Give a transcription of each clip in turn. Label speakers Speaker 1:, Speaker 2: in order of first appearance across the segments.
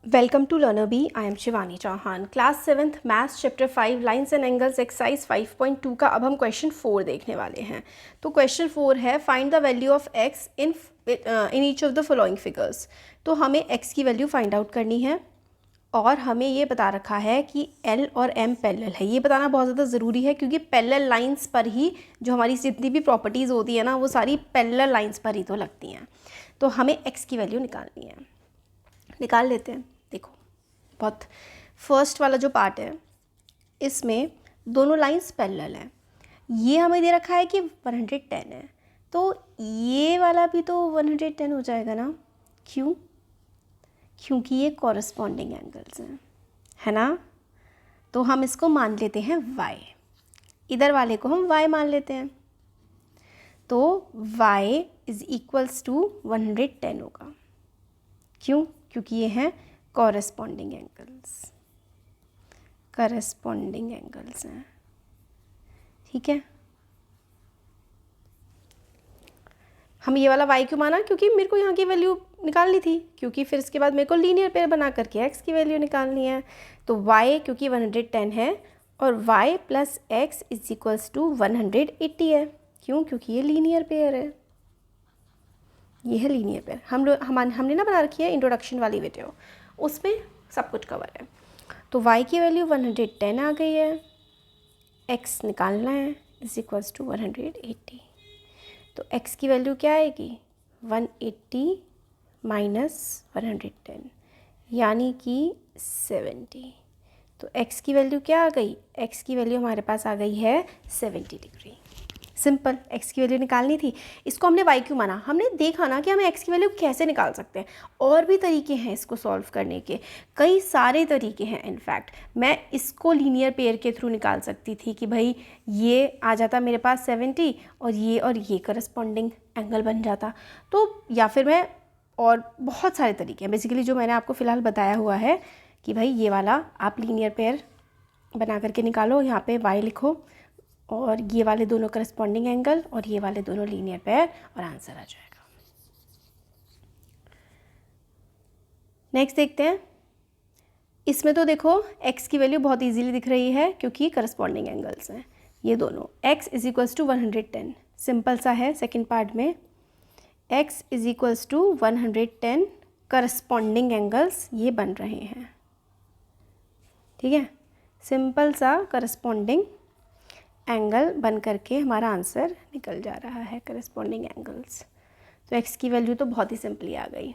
Speaker 1: Welcome to learner B. I am Shivani Chauhan. Class 7th maths chapter 5 lines and angles exercise 5.2 का अब हम question 4 देखने वाले हैं। तो क्वेश्चन 4 है find the value of x in each of the following figures. तो हमें एक्स की वैल्यू फाइंड आउट करनी है और हमें ये बता रखा है कि एल और एम पैरेलल है। ये बताना बहुत ज़्यादा ज़रूरी है क्योंकि पैरेलल लाइंस पर ही जो हमारी जितनी भी प्रॉपर्टीज़ होती है ना वो सारी पैरेलल लाइंस पर ही तो लगती हैं। तो हमें एक्स की वैल्यू निकालनी है, निकाल लेते हैं। देखो बहुत फर्स्ट वाला जो पार्ट है इसमें दोनों लाइंस पैरेलल हैं। ये हमें दे रखा है कि 110 है, तो ये वाला भी तो 110 हो जाएगा ना। क्यों? क्योंकि ये कॉरस्पॉन्डिंग एंगल्स हैं, है ना। तो हम इसको मान लेते हैं y, इधर वाले को हम y मान लेते हैं। तो y इज इक्वल्स टू 110 होगा। क्यों? क्योंकि ये हैं कॉरस्पॉन्डिंग एंगल्स, करस्पॉन्डिंग एंगल्स हैं, ठीक है। हम ये वाला y क्यों माना? क्योंकि मेरे को यहाँ की वैल्यू निकालनी थी, क्योंकि फिर इसके बाद मेरे को लीनियर पेयर बना करके x की वैल्यू निकालनी है। तो y क्योंकि 110 है और y plus x is equals to 180 है। क्यों? क्योंकि ये लीनियर पेयर है, ये है लीनियर पेयर। हमने ना बना रखी है इंट्रोडक्शन वाली वीडियो, उसमें सब कुछ कवर है। तो y की वैल्यू 110 आ गई है, x निकालना है इज इक्वल्स टू 180। तो x की वैल्यू क्या आएगी? 180 माइनस 110 यानी कि 70। तो x की वैल्यू क्या आ गई? x की वैल्यू हमारे पास आ गई है 70 डिग्री। सिंपल, x की वैल्यू निकालनी थी। इसको हमने y क्यों माना? हमने देखा ना कि हमें x की वैल्यू कैसे निकाल सकते हैं। और भी तरीके हैं इसको सॉल्व करने के, कई सारे तरीके हैं। इनफैक्ट मैं इसको लीनियर पेयर के थ्रू निकाल सकती थी कि भाई ये आ जाता मेरे पास 70 और ये करस्पॉन्डिंग एंगल बन जाता। तो या फिर मैं, और बहुत सारे तरीके हैं बेसिकली जो मैंने आपको फ़िलहाल बताया हुआ है कि भाई ये वाला आप लीनियर पेयर बना करके निकालो, यहाँ पे y लिखो और ये वाले दोनों करस्पॉन्डिंग एंगल और ये वाले दोनों लीनियर पेयर और आंसर आ जाएगा। नेक्स्ट देखते हैं। इसमें तो देखो x की वैल्यू बहुत इजीली दिख रही है क्योंकि करस्पॉन्डिंग एंगल्स हैं ये दोनों। x is equals to 110, simple सा है। सेकंड पार्ट में x is equals to 110, corresponding angles ये बन रहे हैं, ठीक है। सिंपल सा करस्पॉन्डिंग एंगल बन करके हमारा आंसर निकल जा रहा है, करस्पॉन्डिंग एंगल्स। तो x की वैल्यू तो बहुत ही सिंपली आ गई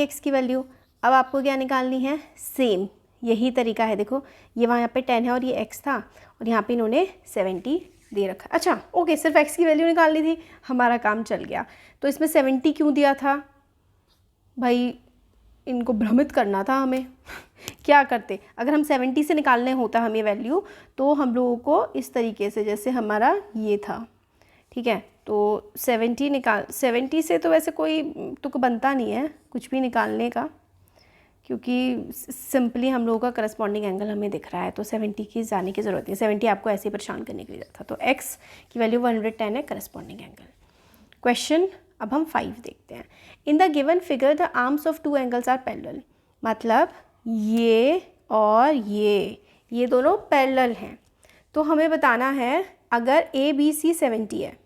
Speaker 1: x की वैल्यू। अब आपको क्या निकालनी है? सेम यही तरीका है। देखो ये वहाँ यहाँ पे 10 है और ये x था और यहाँ पे इन्होंने 70 दे रखा। अच्छा ओके, सिर्फ x की वैल्यू निकालनी थी, हमारा काम चल गया। तो इसमें 70 क्यों दिया था भाई? इनको भ्रमित करना था हमें। क्या करते, अगर हम 70 से निकालने होता हमें वैल्यू, तो हम लोगों को इस तरीके से, जैसे हमारा ये था, ठीक है। तो 70 से तो वैसे कोई तुक बनता नहीं है कुछ भी निकालने का, क्योंकि सिंपली हम लोगों का करस्पॉन्डिंग एंगल हमें दिख रहा है। तो 70 की जाने की ज़रूरत नहीं, 70 आपको ऐसे ही परेशान करने के लिए था। तो x की वैल्यू 110 है, करस्पॉन्डिंग एंगल। क्वेश्चन अब हम 5 देखते हैं। In the given figure the arms of two angles are parallel. मतलब ये और ये दोनों पैरेलल हैं। तो हमें बताना है अगर ABC 70 है,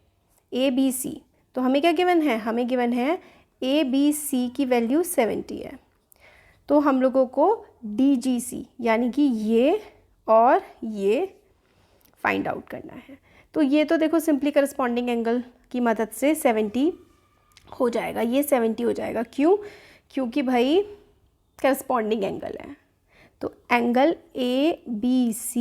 Speaker 1: ABC, तो हमें क्या गिवन है? हमें गिवन है ABC की वैल्यू 70 है। तो हम लोगों को DGC यानी कि ये और ये फाइंड आउट करना है। तो ये तो देखो सिंपली करस्पॉन्डिंग एंगल की मदद से 70 हो जाएगा, ये 70 हो जाएगा। क्यों? क्योंकि भाई करस्पॉन्डिंग एंगल है। तो angle ABC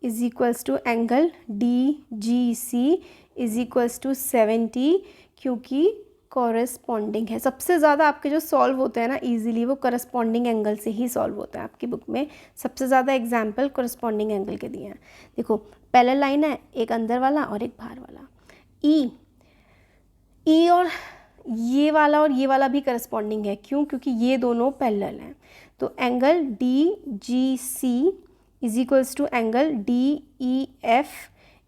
Speaker 1: is equals to angle DGC is equals to 70, क्योंकि कॉरस्पॉन्डिंग है। सबसे ज़्यादा आपके जो सॉल्व होते हैं ना इजीली, वो करस्पॉन्डिंग एंगल से ही सॉल्व होता है। आपकी बुक में सबसे ज़्यादा एग्जाम्पल करस्पॉन्डिंग एंगल के दिए हैं। देखो पैरेलल लाइन है, एक अंदर वाला और एक बाहर वाला। ई और ये वाला भी करस्पॉन्डिंग है। क्यों? क्योंकि ये दोनों पैरेलल हैं। तो angle DGC is equals to angle DEF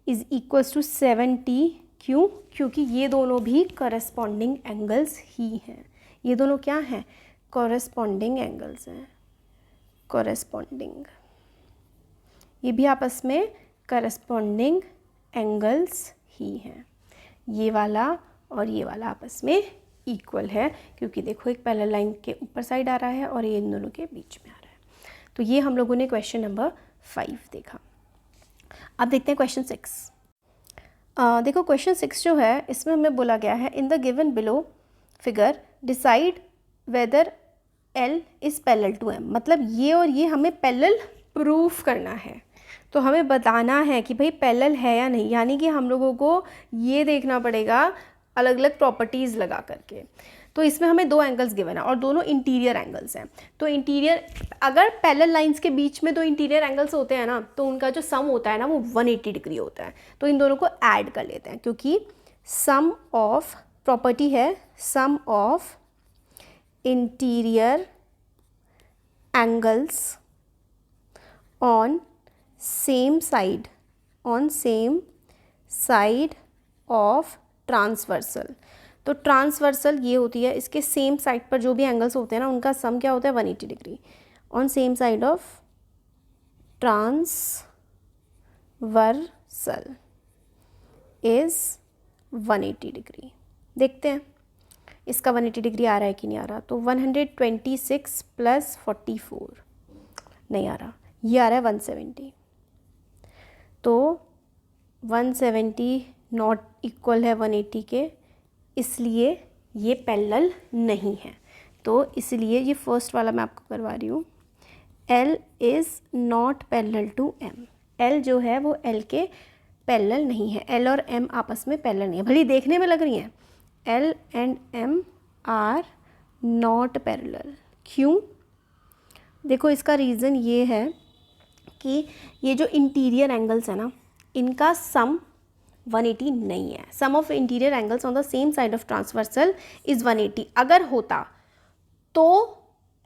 Speaker 1: is equals to 70। क्यों? क्योंकि ये दोनों भी करस्पॉन्डिंग एंगल्स ही हैं। ये दोनों क्या हैं? कॉरेस्पॉन्डिंग एंगल्स हैं, कॉरेस्पॉन्डिंग, ये भी आपस में कॉरेस्पॉन्डिंग एंगल्स ही हैं। ये वाला और ये वाला आपस में इक्वल है, क्योंकि देखो एक पैरेलल लाइन के ऊपर साइड आ रहा है और ये इन दोनों के बीच में आ रहा है। तो ये हम लोगों ने क्वेश्चन नंबर 5 देखा। अब देखते हैं क्वेश्चन 6। देखो क्वेश्चन 6 जो है इसमें हमें बोला गया है in the given below figure decide whether l is parallel to m. मतलब ये और ये हमें पैरेलल प्रूफ करना है, तो हमें बताना है कि भाई पैरेलल है या नहीं, यानी कि हम लोगों को ये देखना पड़ेगा अलग अलग प्रॉपर्टीज़ लगा करके। तो इसमें हमें 2 एंगल्स गिवन है और दोनों इंटीरियर एंगल्स हैं। तो इंटीरियर, अगर पैरेलल लाइंस के बीच में 2 इंटीरियर एंगल्स होते हैं ना, तो उनका जो सम होता है ना वो 180 डिग्री होता है। तो इन दोनों को ऐड कर लेते हैं, क्योंकि सम ऑफ, प्रॉपर्टी है sum of interior angles on same side of transversal. तो ट्रांसवर्सल ये होती है, इसके सेम साइड पर जो भी एंगल्स होते हैं ना उनका सम क्या होता है 180 degree. On same side of transversal is 180 degree. देखते हैं इसका 180 डिग्री आ रहा है कि नहीं आ रहा। तो 126 + 44 नहीं आ रहा, ये आ रहा है 170। तो 170 नॉट इक्वल है 180 के, इसलिए ये पैरेलल नहीं है। तो इसलिए ये फर्स्ट वाला मैं आपको करवा रही हूँ, L is not parallel to M। L जो है वो L के पैरेलल नहीं है, L और M आपस में पैरेलल नहीं है, भले देखने में लग रही हैं। L and M are not parallel. क्यों? देखो इसका रीज़न ये है कि ये जो इंटीरियर एंगल्स है ना इनका सम 180 नहीं है। Sum of interior angles on the same side of transversal is 180। अगर होता तो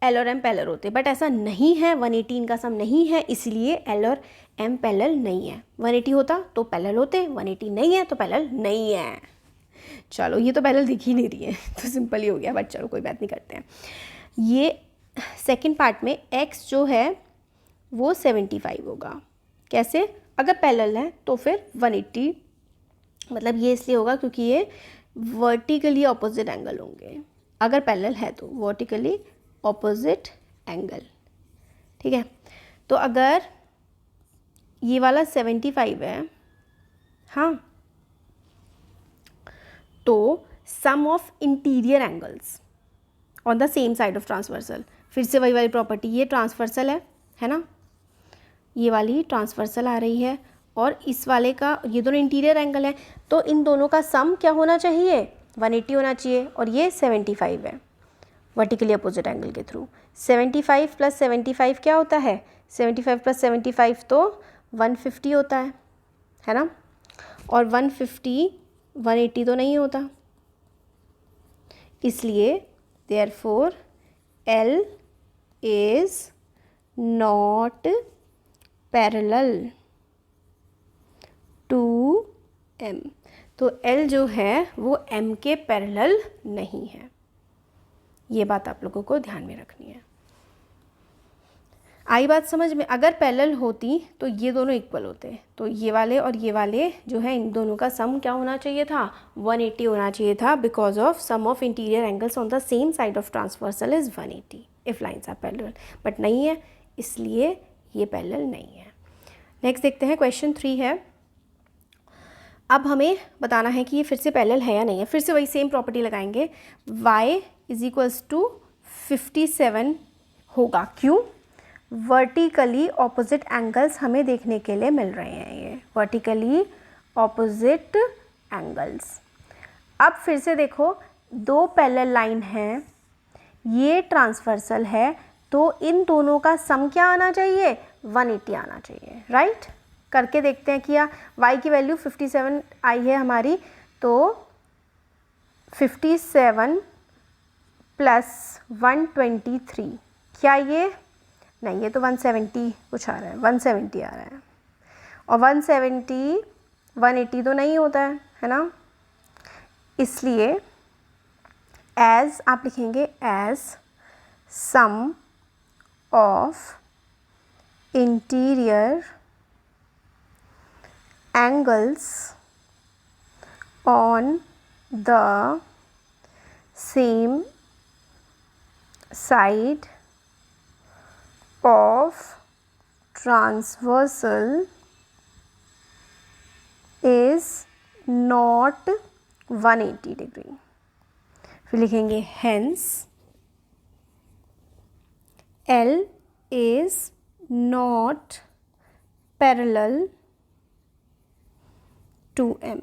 Speaker 1: L और M पैरेलल होते, बट ऐसा नहीं है, 180 इनका सम नहीं है, इसलिए L और M पैरेलल नहीं है। 180 होता तो पैरेलल होते, 180 नहीं है तो पैरेलल नहीं है। चलो ये तो पैरेलल दिख ही नहीं रही है तो सिंपल ही हो गया, बट चलो कोई बात नहीं करते हैं। ये सेकंड पार्ट में x जो है वो 75 होगा। कैसे? अगर पैरेलल है तो फिर 180, मतलब ये इसलिए होगा क्योंकि ये वर्टिकली ऑपोजिट एंगल होंगे। अगर पैरेलल है तो वर्टिकली ऑपोजिट एंगल, ठीक है। तो अगर ये वाला 75 है, हाँ, तो sum of interior angles on the same side of transversal, फिर से वही वाली प्रॉपर्टी, ये ट्रांसवर्सल है ना, ये वाली ट्रांसवर्सल आ रही है और इस वाले का, ये दोनों इंटीरियर एंगल है, तो इन दोनों का सम क्या होना चाहिए 180 होना चाहिए, और ये 75 है वर्टिकली अपोजिट एंगल के थ्रू। 75 + 75 क्या होता है? 75 + 75 तो 150 होता है ना, और 150 180 तो नहीं होता, इसलिए therefore L is not parallel to M। तो L जो है वो M के पैरेलल नहीं है। ये बात आप लोगों को ध्यान में रखनी है। आई बात समझ में? अगर पैरेलल होती तो ये दोनों इक्वल होते, तो ये वाले और ये वाले जो है इन दोनों का सम क्या होना चाहिए था 180 होना चाहिए था, because of sum of interior angles on the same side of transversal is 180 if lines are parallel, but नहीं है, इसलिए ये पैरेलल नहीं है। नेक्स्ट देखते हैं, क्वेश्चन 3 है। अब हमें बताना है कि ये फिर से पैरेलल है या नहीं है। फिर से वही सेम प्रॉपर्टी लगाएंगे, y = 57 होगा। क्यों? वर्टिकली ऑपोजिट एंगल्स हमें देखने के लिए मिल रहे हैं, ये वर्टिकली ऑपोजिट एंगल्स। अब फिर से देखो 2 पैरेलल लाइन हैं, ये ट्रांसवर्सल है, तो इन दोनों का सम क्या आना चाहिए 180 आना चाहिए, राइट। करके देखते हैं कि y की वैल्यू 57 आई है हमारी, तो 57 + 123, क्या ये नहीं, ये तो 170 कुछ आ रहा है, 170 आ रहा है, और 170 180 तो नहीं होता है ना, इसलिए एज आप लिखेंगे as sum of interior angles on the same side of transversal is not 180 degree। फिर लिखेंगे hence L is not parallel to M।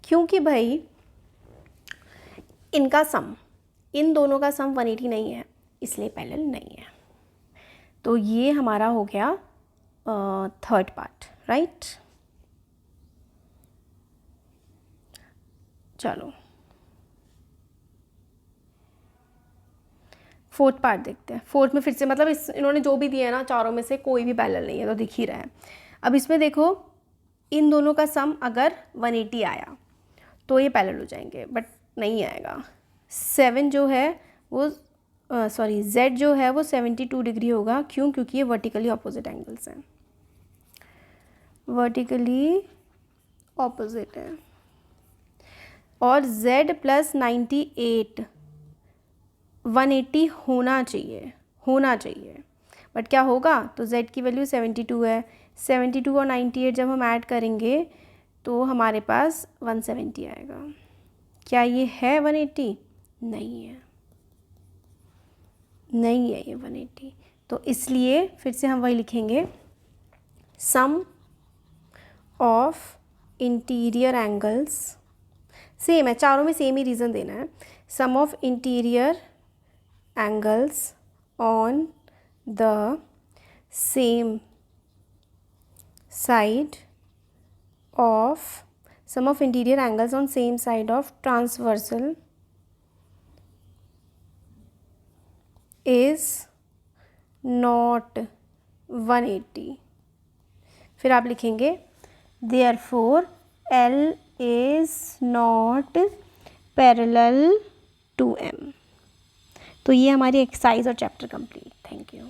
Speaker 1: क्योंकि भाई इनका सम, इन दोनों का सम 180 नहीं है, इसलिए पैरेलल नहीं है। तो ये हमारा हो गया थर्ड पार्ट, राइट। चलो फोर्थ पार्ट देखते हैं। फोर्थ में फिर से मतलब इन्होंने जो भी दिया है ना, चारों में से कोई भी पैरेलल नहीं है, तो दिख ही रहा है। अब इसमें देखो, इन दोनों का सम अगर 180 आया तो ये पैरेलल हो जाएंगे, बट नहीं आएगा। 7 जो है वो Z जो है वो 72 डिग्री होगा। क्यों? क्योंकि ये वर्टिकली ऑपोजिट एंगल्स हैं, वर्टिकली ऑपोजिट है। और Z प्लस 98 180 होना चाहिए, बट क्या होगा? तो Z की वैल्यू 72 है। 72 और 98 जब हम ऐड करेंगे तो हमारे पास 170 आएगा। क्या ये है 180? नहीं है ये 180। तो इसलिए फिर से हम वही लिखेंगे, sum of interior angles, same है, चारों में सेम ही रीज़न देना है। Sum of interior angles on the same side of sum of interior angles on same side of transversal is not 180। फिर आप लिखेंगे therefore L is not parallel to M। तो ये हमारी एक्सरसाइज और चैप्टर कंप्लीट। Thank you.